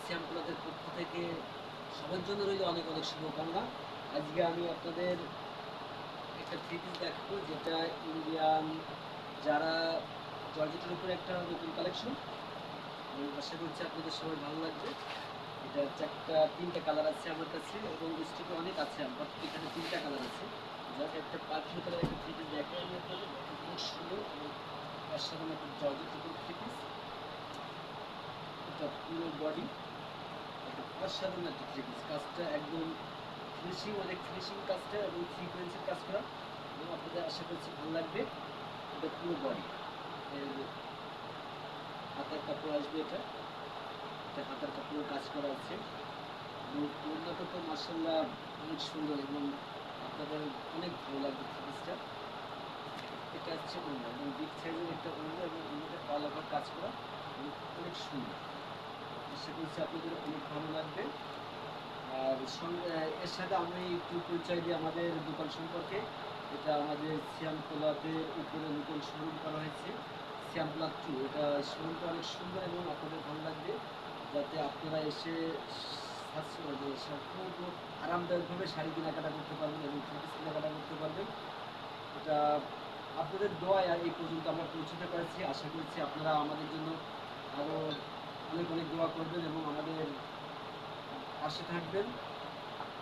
শ্যামপুরাদের পক্ষ থেকে সবার জন্য রইল অনেক অনেক শুভকামনা। আজকে আমি আপনাদের একটা থ্রি পিস দেখাবো, যেটা ইন্ডিয়ান যারা জর্জেটের উপরে একটা নতুন কালেকশন। আমি আশা করছি আপনাদের সবার ভালো লাগবে। এটা তিনটা কালার আছে আমার কাছে এবং স্টকে অনেক আছে। আমার এখানে তিনটা কালার আছে। জাস্ট একটা পার্পল কালার একটা থ্রি পিস দেখাই আমি আপনাদের। অনেক সুন্দর এবং অসাধারণ একটা জর্জেটের উপর থ্রি পিস। এটা পুরো বডি অসাধারণ একটা থ্রি পিস। কাজটা একদম ফিনিশিং, অনেক ফিনিশিং কাজটা এবং সিকোয়েন্সের কাজ করা, এবং আপনাদের আশা করছি ভালো লাগবে। এটা পুরো বডি, এর হাতার কাপড় আসবে, এটা এটা হাতার কাপড়ের কাজ করা আছে এবং ওড়নাটা তো মার্শাল্লাহ অনেক সুন্দর এবং আপনাদের অনেক ভালো লাগবে থ্রি পিসটা। এটা হচ্ছে ওড়না এবং বিগ সাইজের একটা ওড়না এবং ওড়নাটা অল ওভার কাজ করা এবং অনেক সুন্দর। আশা করছি আপনাদের অনেক ভালো লাগবে। আর এর সাথে আমি একটু পরিচয় দিই আমাদের দোকান সম্পর্কে। এটা আমাদের শ্যামতলাতে উপরে নতুন শোরুম করা হয়েছে, শ্যামতলা 2। এটা শোরুমটা অনেক সুন্দর এবং আপনাদের ভালো লাগবে, যাতে আপনারা এসে সম্পূর্ণ আরামদায়কভাবে শাড়ি কেনাকাটা করতে পারবেন এবং থ্রি পিস কেনাকাটা করতে পারবেন। এটা আপনাদের দোয়ায় এই পর্যন্ত আমরা পৌঁছতে পারছি। আশা করছি আপনারা আমাদের জন্য আরও অনেক অনেক দোয়া করবেন এবং আমাদের পাশে থাকবেন।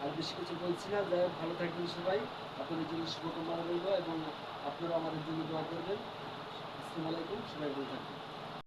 আর বেশি কিছু বলছি না, যাই হোক ভালো থাকবেন সবাই। আপনাদের জন্য শুভকামনা রইল এবং আপনারা আমাদের জন্য দোয়া করবেন। আসসালামু আলাইকুম, সবাই ভালো থাকবেন।